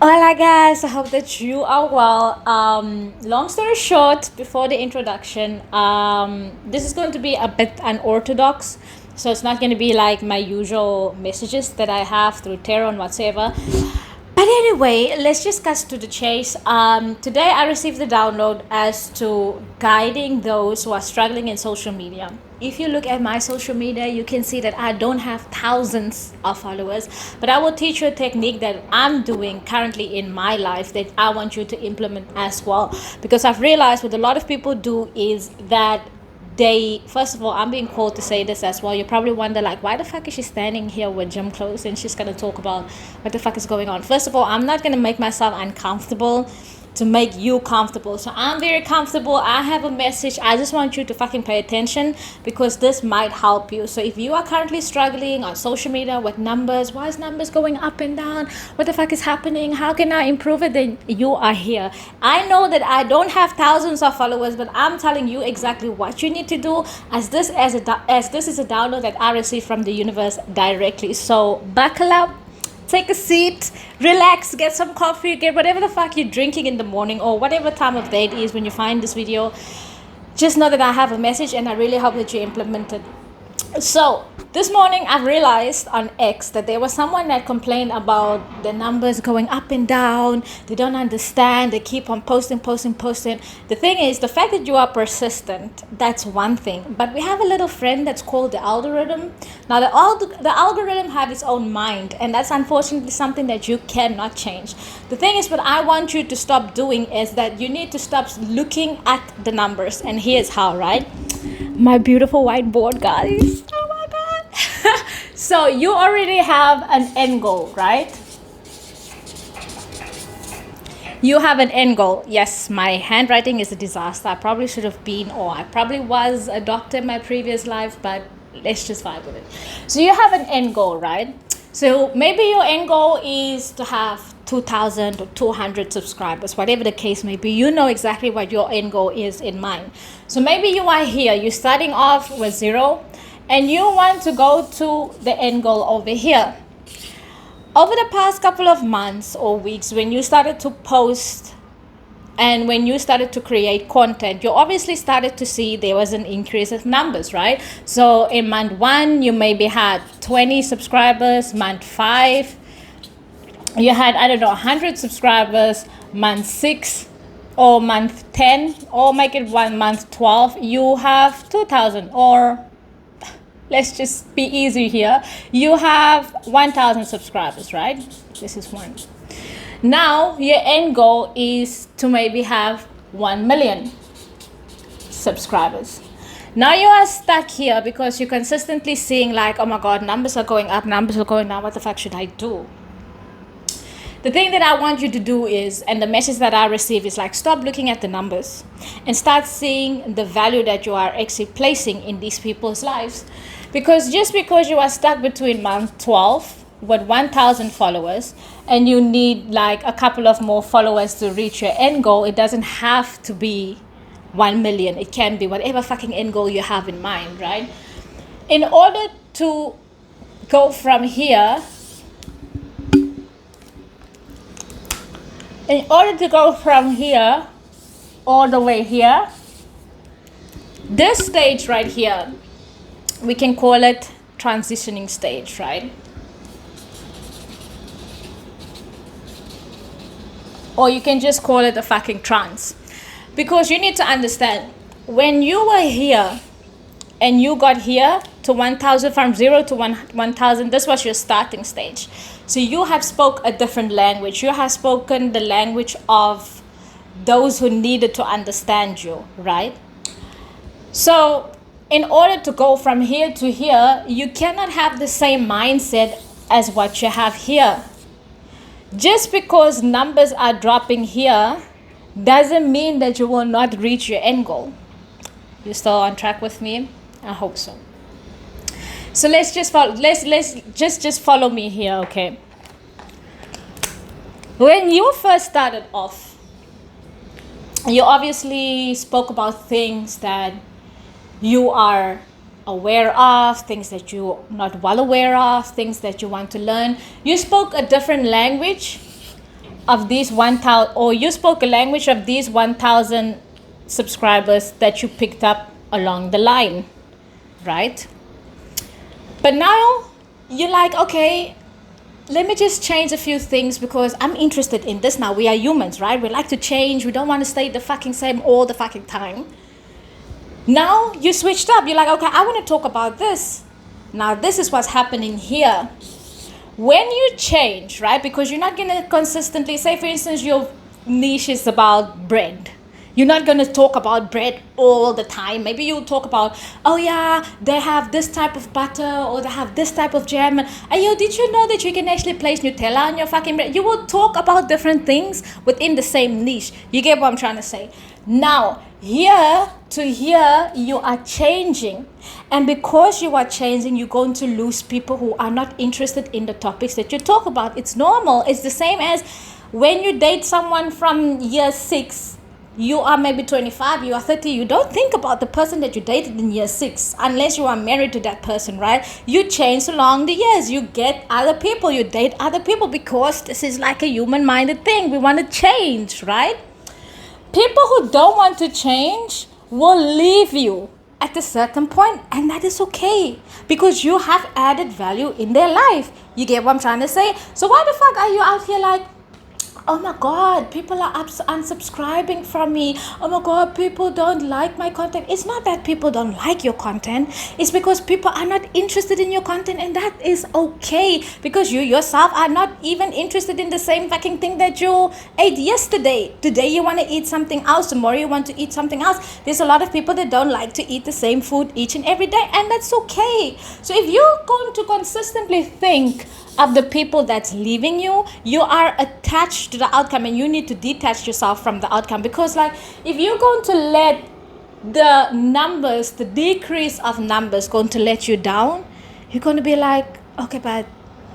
Hola guys, I hope that you are well. Long story short, before the introduction, this is going to be a bit unorthodox. So it's not going to be like my usual messages that I have through tarot and whatsoever. But anyway, let's just cut to the chase. Today I received the download as to guiding those who are struggling in social media. If you look at my social media, you can see that I don't have thousands of followers, but I will teach you a technique that I'm doing currently in my life that I want you to implement as well. Because I've realized what a lot of people do is that they, first of all, I'm being called to say this as well. You probably wonder, like, why the fuck is she standing here with gym clothes and she's gonna talk about what the fuck is going on? First of all, I'm not gonna make myself uncomfortable to make you comfortable. So I'm very comfortable. I have a message. I just want you to fucking pay attention because this might help you. So if you are currently struggling on social media with numbers, why is numbers going up and down? What the fuck is happening? How can I improve it? Then you are here. I know that I don't have thousands of followers, but I'm telling you exactly what you need to do as this is a download that I received from the universe directly. So buckle up. Take a seat, relax, get some coffee, get whatever the fuck you're drinking in the morning or whatever time of day it is when you find this video. Just know that I have a message and I really hope that you implement it. So this morning I realized on X that there was someone that complained about the numbers going up and down. They don't understand. They keep on posting. The thing is, the fact that you are persistent, that's one thing. But we have a little friend that's called the algorithm. Now the algorithm have its own mind, and that's unfortunately something that you cannot change. The thing is, what I want you to stop doing is that you need to stop looking at the numbers. And here's how, right? My beautiful whiteboard, guys. Oh my god. So you already have an end goal, right? You have an end goal. Yes, my handwriting is a disaster. I probably should have been, or I probably was a doctor in my previous life, but let's just vibe with it. So you have an end goal, right? So maybe your end goal is to have 2,000 or 200 subscribers, whatever the case may be. You know exactly what your end goal is in mind. So maybe you are here, you're starting off with 0 and you want to go to the end goal over here. Over the past couple of months or weeks, when you started to post and when you started to create content, you obviously started to see there was an increase of numbers, right? So in month 1, you maybe had 20 subscribers. Month 5, you had, 100 subscribers. Month 6 or month 10, or make it month 12, you have 2,000, or let's just be easy here, you have 1,000 subscribers, right? This is 1. Now your end goal is to maybe have 1 million subscribers. Now you are stuck here because you're consistently seeing like, oh my god, numbers are going up, numbers are going down, what the fuck should I do? The thing that I want you to do is, and the message that I receive is like, stop looking at the numbers and start seeing the value that you are actually placing in these people's lives. Because just because you are stuck between month 12 with 1,000 followers and you need like a couple of more followers to reach your end goal, it doesn't have to be 1 million. It can be whatever fucking end goal you have in mind, right? In order to go from here, all the way here, this stage right here, we can call it transitioning stage, right? Or you can just call it a fucking trance. Because you need to understand, when you were here and you got here to 1,000, from 0 to 1,000, this was your starting stage. So you have spoke a different language. You have spoken the language of those who needed to understand you, right? So in order to go from here to here, you cannot have the same mindset as what you have here. Just because numbers are dropping here doesn't mean that you will not reach your end goal. You still on track with me? I hope so. So let's just follow. Let's just follow me here, okay? When you first started off, you obviously spoke about things that you are aware of, things that you're not well aware of, things that you want to learn. You spoke a different language of these 1,000, or you spoke a language of these 1,000 subscribers that you picked up along the line, right? But now you're like, okay, let me just change a few things because I'm interested in this now. We are humans, right? We like to change. We don't want to stay the fucking same all the fucking time. Now you switched up. You're like, okay, I want to talk about this. Now this is what's happening here. When you change, right? Because you're not going to consistently, say for instance, your niche is about bread. You're not going to talk about bread all the time. Maybe you'll talk about, oh yeah, they have this type of butter or they have this type of jam. And yo, did you know that you can actually place Nutella on your fucking bread? You will talk about different things within the same niche. You get what I'm trying to say? Now, here to here, you are changing. And because you are changing, you're going to lose people who are not interested in the topics that you talk about. It's normal. It's the same as when you date someone from year 6. You are maybe 25, you are 30, you don't think about the person that you dated in year 6 unless you are married to that person, right? You change along the years. You get other people, you date other people because this is like a human-minded thing. We want to change, right? People who don't want to change will leave you at a certain point, and that is okay because you have added value in their life. You get what I'm trying to say? So why the fuck are you out here like, oh my god, people are unsubscribing from me. Oh my god, people don't like my content. It's not that people don't like your content. It's because people are not interested in your content, and that is okay because you yourself are not even interested in the same fucking thing that you ate yesterday. Today you want to eat something else. Tomorrow you want to eat something else. There's a lot of people that don't like to eat the same food each and every day, and that's okay. So if you're going to consistently think of the people that's leaving you, you are attached to the outcome, and you need to detach yourself from the outcome. Because like, if you're going to let the numbers, the decrease of numbers going to let you down, you're going to be like, okay, but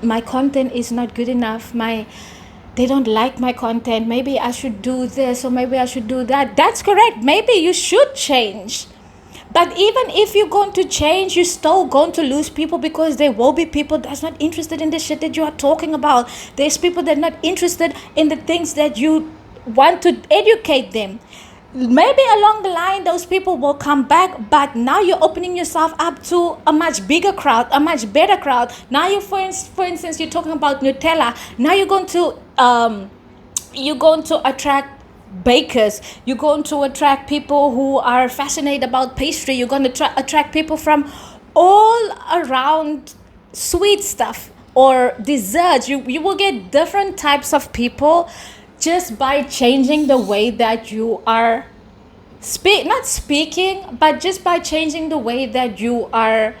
my content is not good enough, they don't like my content, maybe I should do this or maybe I should do that. That's correct, maybe you should change. But even if you're going to change, you're still going to lose people because there will be people that's not interested in the shit that you are talking about. There's people that are not interested in the things that you want to educate them. Maybe along the line, those people will come back, but now you're opening yourself up to a much bigger crowd, a much better crowd. Now you, for instance, you're talking about Nutella. Now you're going to attract bakers. You're going to attract people who are fascinated about pastry. You're going to attract people from all around sweet stuff or desserts. You will get different types of people just by changing the way that you are not speaking, but just by changing the way that you are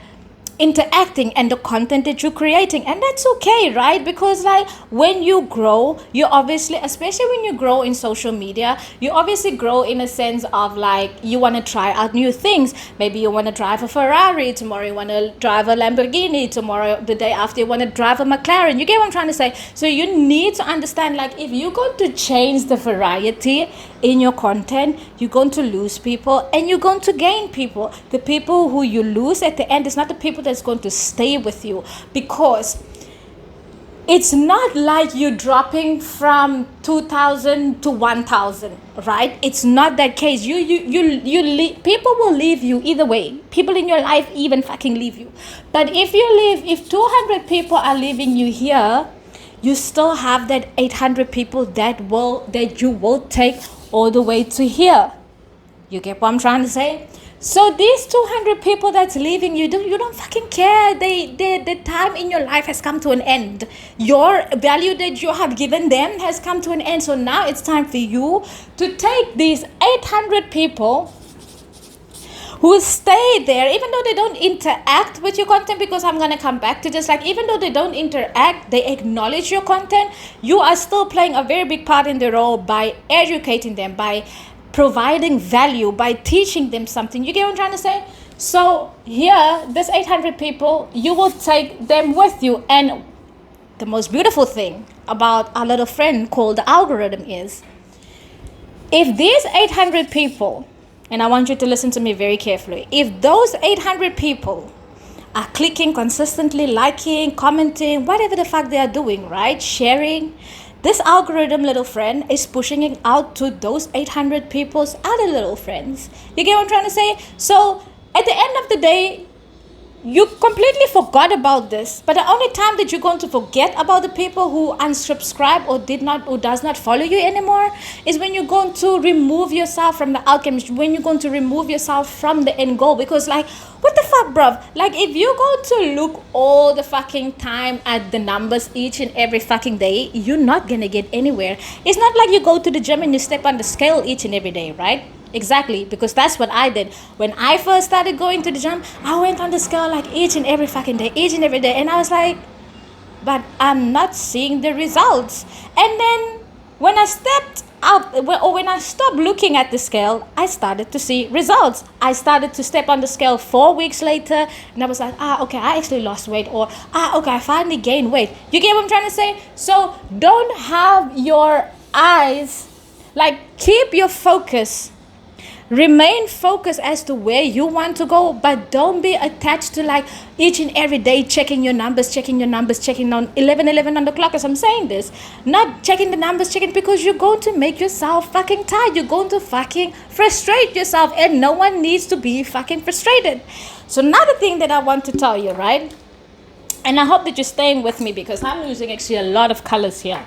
interacting and the content that you're creating. And that's okay, right? Because like, when you grow, you obviously, especially when you grow in social media, you obviously grow in a sense of like, you want to try out new things. Maybe you want to drive a Ferrari, tomorrow you want to drive a Lamborghini, tomorrow, the day after, you want to drive a McLaren. You get what I'm trying to say? So you need to understand, like, if you're going to change the variety in your content, you're going to lose people and you're going to gain people. The people who you lose at the end is not the people that's going to stay with you, because it's not like you're dropping from 2,000 to 1,000, right? It's not that case. People will leave you either way. People in your life even fucking leave you. But if 200 people are leaving you here, you still have that 800 people that you will take all the way to here. You get what I'm trying to say? So these 200 people that's leaving you, you don't fucking care. The time in your life has come to an end. Your value that you have given them has come to an end. So now it's time for you to take these 800 people who stay there, even though they don't interact with your content, because I'm going to come back to this, like, even though they don't interact, they acknowledge your content, you are still playing a very big part in the role by educating them, by providing value, by teaching them something. You get what I'm trying to say? So here, this 800 people, you will take them with you. And the most beautiful thing about our little friend called the algorithm is, if these 800 people, and I want you to listen to me very carefully, if those 800 people are clicking consistently, liking, commenting, whatever the fuck they are doing, right? Sharing, This algorithm, little friend, is pushing it out to those 800 people's other little friends. You get what I'm trying to say? So at the end of the day, you completely forgot about this. But the only time that you're going to forget about the people who unsubscribe or does not follow you anymore is when you're going to remove yourself from the outcome, when you're going to remove yourself from the end goal. Because like, what the fuck, bruv? Like, if you're going to look all the fucking time at the numbers each and every fucking day, you're not gonna get anywhere. It's not like you go to the gym and you step on the scale each and every day, right? Exactly, because that's what I did. When I first started going to the gym, I went on the scale like each and every fucking day, each and every day. And I was like, but I'm not seeing the results. And then when I stepped out, or when I stopped looking at the scale, I started to see results. I started to step on the scale 4 weeks later, and I was like, okay, I actually lost weight, or okay, I finally gained weight. You get what I'm trying to say? So don't have your eyes, like, keep your focus. Remain focused as to where you want to go, but don't be attached to like each and every day checking your numbers, checking on 11 on the clock as I'm saying this. Not checking the numbers, checking, because you're going to make yourself fucking tired. You're going to fucking frustrate yourself, and no one needs to be fucking frustrated. So another thing that I want to tell you, right? And I hope that you're staying with me because I'm using actually a lot of colors here.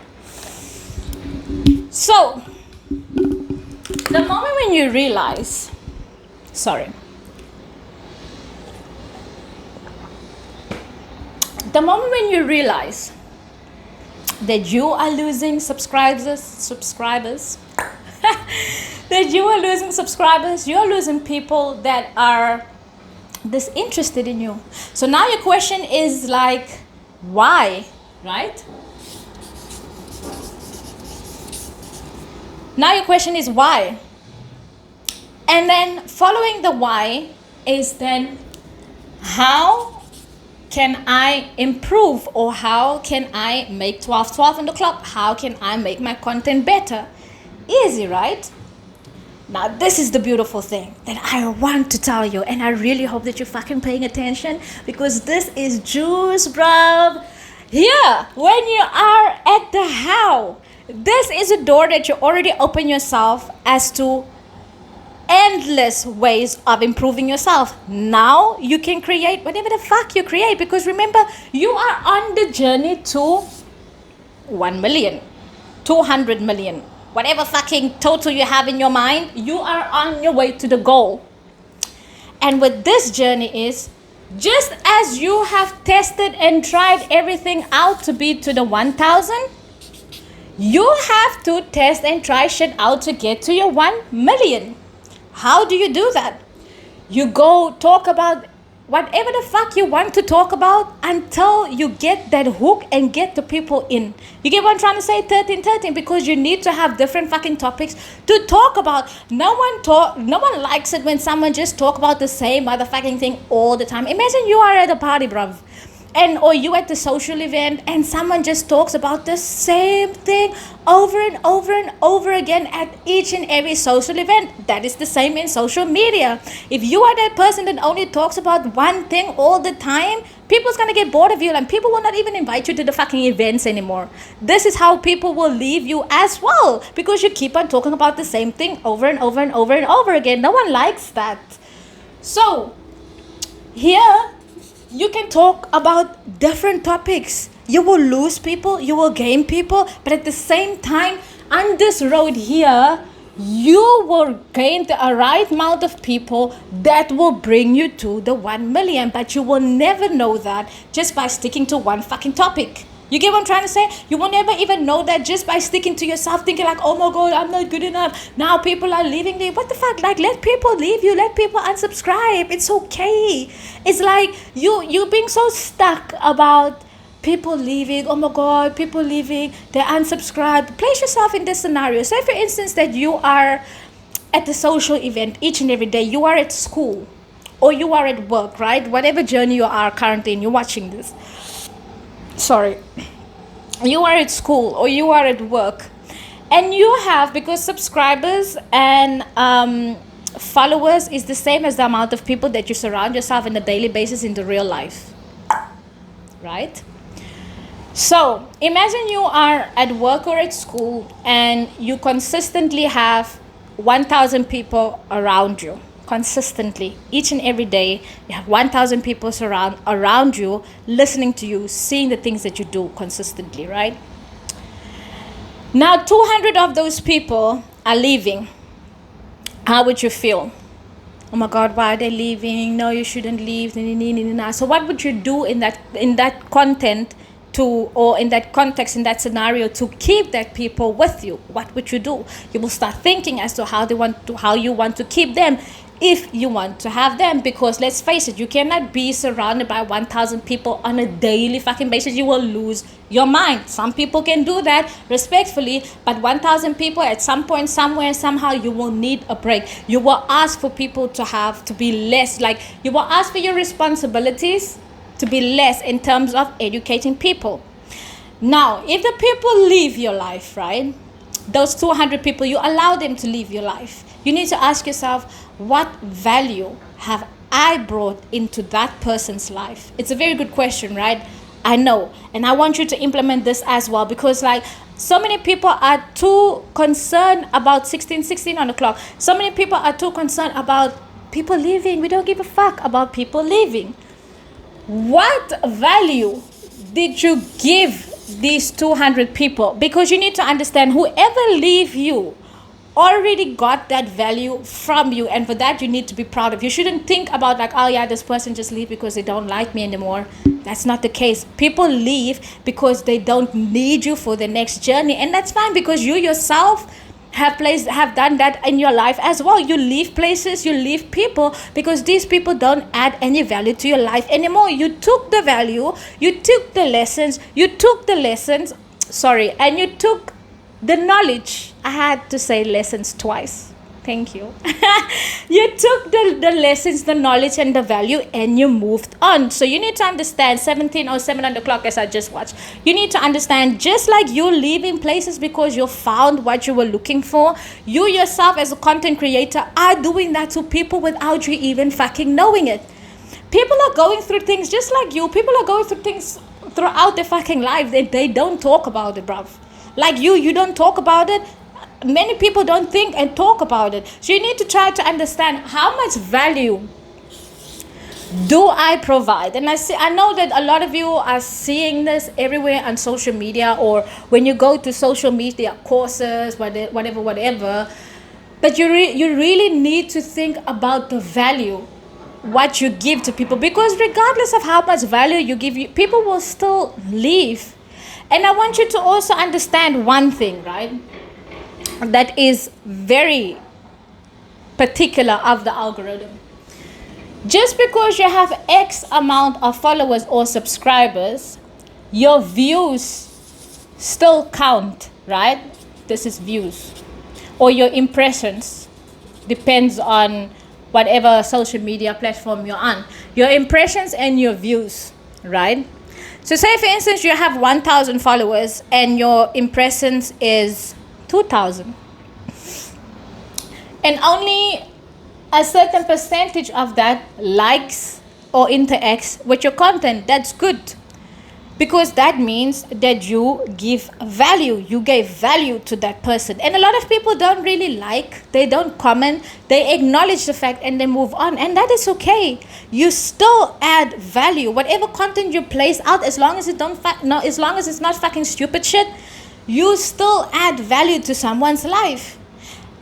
So the moment when you realize, the moment when you realize that you are losing subscribers, that you are losing subscribers, you're losing people that are disinterested in you. So now your question is like, why, right? Now your question is why? And then following the why is then, how can I improve, or how can I make 12 on the clock? How can I make my content better? Easy, right? Now this is the beautiful thing that I want to tell you, and I really hope that you're fucking paying attention, because this is juice, bruv. Here, when you are at the how, this is a door that you already open yourself as to endless ways of improving yourself. Now you can create whatever the fuck you create, because remember, you are on the journey to 1 million, 200 million, whatever fucking total you have in your mind, you are on your way to the goal. And what this journey is, just as you have tested and tried everything out to be to the 1,000, you have to test and try shit out to get to your 1 million. How do you do that? You go talk about whatever the fuck you want to talk about until you get that hook and get the people in. You get what I'm trying to say? 13, because you need to have different fucking topics to talk about. No one likes it when someone just talk about the same motherfucking thing all the time. Imagine you are at a party, bruv, or you at the social event, and someone just talks about the same thing over and over again at each and every social event. That is the same in social media. If you are that person that only talks about one thing all the time, people's gonna get bored of you, and people will not even invite you to the fucking events anymore. This is how people will leave you as well, because you keep on talking about the same thing over and over again. No one likes that. So here, you can talk about different topics. You will lose people, you will gain people, but at the same time, on this road here, you will gain the right amount of people that will bring you to the 1 million, but you will never know that just by sticking to one fucking topic. You get what I'm trying to say? You will never even know that just by sticking to yourself, thinking like, oh my God, I'm not good enough. Now people are leaving me. What the fuck? Like, let people leave you. Let people unsubscribe. It's okay. It's like you being so stuck about people leaving. Oh my God, people leaving. They unsubscribe. Place yourself in this scenario. Say, for instance, that you are at the social event each and every day. You are at school or you are at work, right? Whatever journey you are currently in, you're watching this. You are at school or you are at work, and you have, because subscribers and followers is the same as the amount of people that you surround yourself on a daily basis in the real life, right? So imagine you are at work or at school and you consistently have 1,000 people around you. Consistently, each and every day, you have 1,000 people around you, listening to you, seeing the things that you do consistently, right? Now, 200 of those people are leaving. How would you feel? Oh my God, why are they leaving? No, you shouldn't leave. So what would you do in that content or in that context, in that scenario, to keep that people with you? What would you do? You will start thinking as to how you want to keep them, if you want to have them. Because let's face it, you cannot be surrounded by 1,000 people on a daily fucking basis. You will lose your mind. Some people can do that respectfully, but 1,000 people at some point, somewhere, somehow, you will need a break. You will ask for people to be less, like you will ask for your responsibilities to be less in terms of educating people. Now, if the people leave your life, right, those 200 people, you allow them to leave your life, you need to ask yourself, what value have I brought into that person's life? It's a very good question, right? I know. And I want you to implement this as well, because like so many people are too concerned about 16 on the clock. So many people are too concerned about people leaving. We don't give a fuck about people leaving. What value did you give these 200 people? Because you need to understand, whoever leave you already got that value from you, and for that you need to be proud of. You shouldn't think about like, oh yeah, this person just leave because they don't like me anymore. That's not the case. People leave because they don't need you for the next journey, and that's fine, because you yourself have done that in your life as well. You leave places, you leave people, because these people don't add any value to your life anymore. You took the value, you took the lessons, and you took the knowledge. I had to say lessons twice. Thank you. You took the lessons, the knowledge, and the value, and you moved on. So you need to understand, 17:07 on the clock, as I just watched. You need to understand, just like you leaving places because you found what you were looking for, you yourself as a content creator are doing that to people without you even fucking knowing it. People are going through things just like you. People are going through things throughout their fucking life. They don't talk about it, bruv. Like you don't talk about it. Many people don't think and talk about it. So you need to try to understand, how much value do I provide? And I know that a lot of you are seeing this everywhere on social media, or when you go to social media courses, whatever. But you really need to think about the value, what you give to people, because regardless of how much value you give, people will still leave. And I want you to also understand one thing, right? That is very particular of the algorithm. Just because you have X amount of followers or subscribers, your views still count, right? This is views. Or your impressions. Depends on whatever social media platform you're on. Your impressions and your views, right? So say, for instance, you have 1,000 followers and your impressions is 2,000. And only a certain percentage of that likes or interacts with your content. That's good. Because that means that you give value. You gave value to that person. And a lot of people don't really like, they don't comment, they acknowledge the fact and they move on. And that is okay. You still add value. Whatever content you place out, as long as it's not fucking stupid shit, you still add value to someone's life.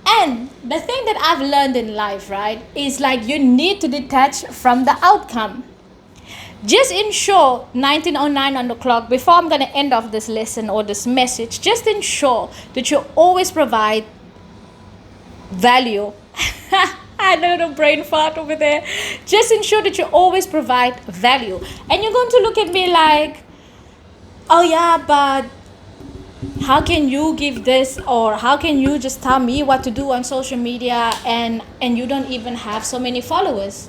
And the thing that I've learned in life, right, is like you need to detach from the outcome. Just ensure 19:09 on the clock, before I'm going to end off this lesson or this message, just ensure that you always provide value. I know the brain fart over there. Just ensure that you always provide value. And you're going to look at me like, oh yeah, but how can you give this, or how can you just tell me what to do on social media and you don't even have so many followers?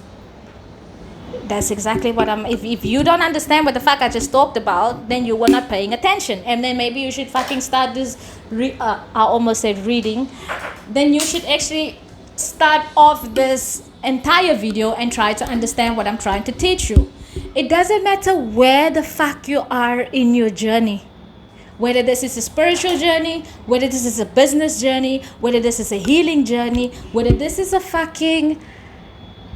That's exactly what if you don't understand what the fuck I just talked about, then you were not paying attention. And then maybe you should fucking start this I almost said reading. Then you should actually start off this entire video and try to understand what I'm trying to teach you. It doesn't matter where the fuck you are in your journey. Whether this is a spiritual journey, whether this is a business journey, whether this is a healing journey, whether this is a fucking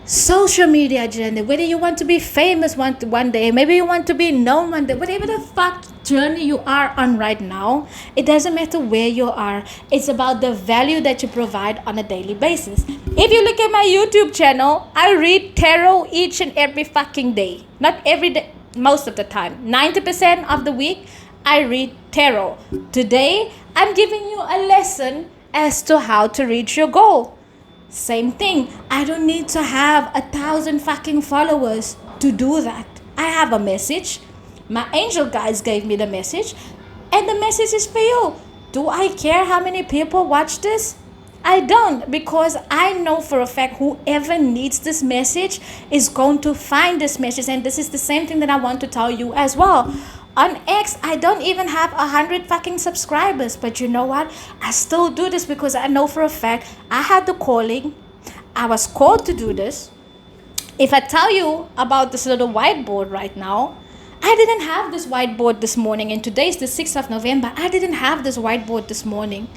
social media journey, whether you want to be famous one day, maybe you want to be known one day, whatever the fuck journey you are on right now, it doesn't matter where you are. It's about the value that you provide on a daily basis. If you look at my YouTube channel, I read tarot each and every fucking day. Not every day, most of the time. 90% of the week, I read tarot. Today, I'm giving you a lesson as to how to reach your goal. Same thing. I don't need to have 1,000 fucking followers to do that. I have a message. My angel guides gave me the message, and the message is for you. Do I care how many people watch this? I don't, because I know for a fact whoever needs this message is going to find this message, and this is the same thing that I want to tell you as well. On X, I don't even have 100 fucking subscribers, but you know what? I still do this because I know for a fact I had the calling. I was called to do this. If I tell you about this little whiteboard right now, I didn't have this whiteboard this morning, and today is the 6th of November. I didn't have this whiteboard this morning.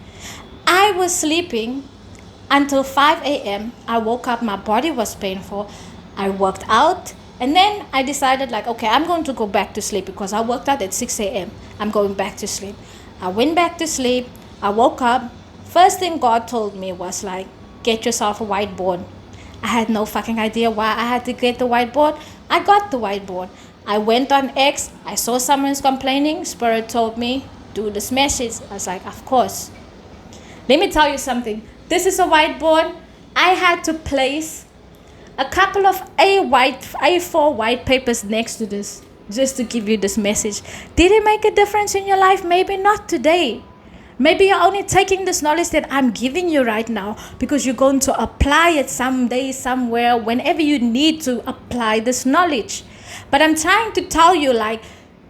I was sleeping until 5 a.m. I woke up, my body was painful. I worked out. And then I decided okay, I'm going to go back to sleep because I worked out at 6 a.m. I'm going back to sleep. I went back to sleep. I woke up. First thing God told me was get yourself a whiteboard. I had no fucking idea why I had to get the whiteboard. I got the whiteboard. I went on X. I saw someone's complaining. Spirit told me, do this message. I was like, of course. Let me tell you something. This is a whiteboard. I had to place a couple of A4 white papers next to this just to give you this message. Did it make a difference in your life? Maybe not today. Maybe you're only taking this knowledge that I'm giving you right now because you're going to apply it someday, somewhere, whenever you need to apply this knowledge. But I'm trying to tell you,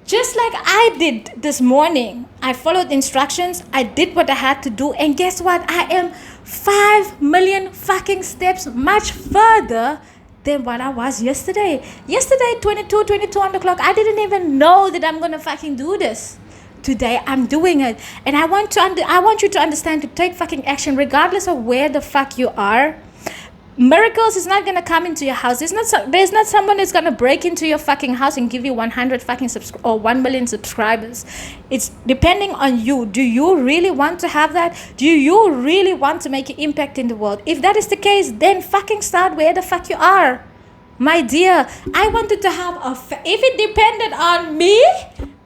just like I did this morning, I followed instructions, I did what I had to do, and guess what? I am 5 million fucking steps much further than what I was yesterday. Yesterday, 22 on the clock, I didn't even know that I'm gonna fucking do this. Today, I'm doing it. And I want you to understand to take fucking action regardless of where the fuck you are. Miracles is not gonna come into your house. There's not someone that's gonna break into your fucking house and give you 100 fucking or 1 million subscribers. It's depending on you. Do you really want to have that? Do you really want to make an impact in the world? If that is the case, then fucking start where the fuck you are, my dear. I wanted to have if it depended on me,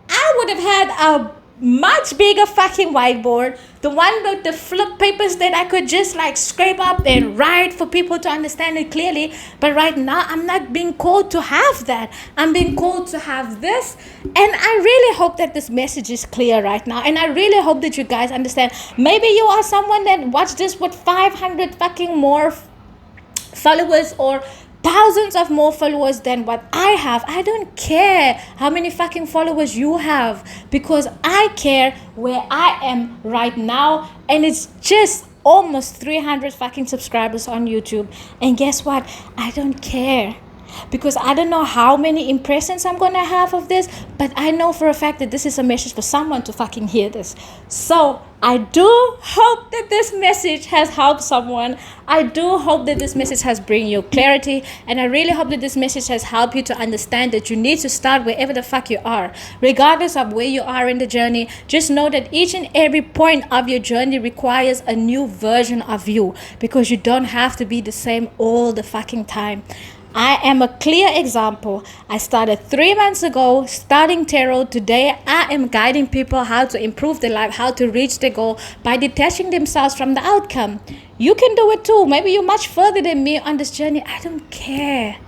I would have had a much bigger fucking whiteboard, the one with the flip papers that I could just scrape up and write for people to understand it clearly. But right now, I'm not being called to have that. I'm being called to have this. And I really hope that this message is clear right now. And I really hope that you guys understand. Maybe you are someone that watched this with 500 fucking more followers or thousands of more followers than what I have. I don't care how many fucking followers you have, because I care where I am right now, and it's just almost 300 fucking subscribers on YouTube. And guess what? I don't care, because I don't know how many impressions I'm gonna have of this, but I know for a fact that this is a message for someone to fucking hear this. So I do hope that this message has helped someone. I do hope that this message has bring you clarity, and I really hope that this message has helped you to understand that you need to start wherever the fuck you are. Regardless of where you are in the journey, just know that each and every point of your journey requires a new version of you, because you don't have to be the same all the fucking time. I am a clear example. I started 3 months ago starting tarot. Today I am guiding people how to improve their life, how to reach their goal by detaching themselves from the outcome. You can do it too. Maybe you're much further than me on this journey. I don't care.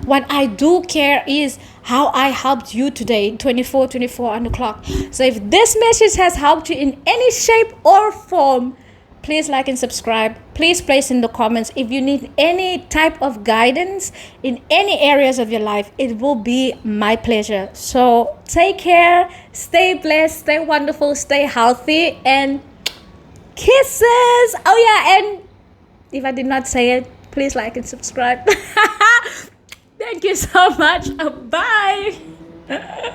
What I do care is how I helped you today, 24 on the clock. So if this message has helped you in any shape or form, please like and subscribe. Please place in the comments if you need any type of guidance in any areas of your life. It will be my pleasure. So take care, stay blessed, stay wonderful, stay healthy, and kisses. Oh yeah, and if I did not say it, please like and subscribe. Thank you so much. Bye.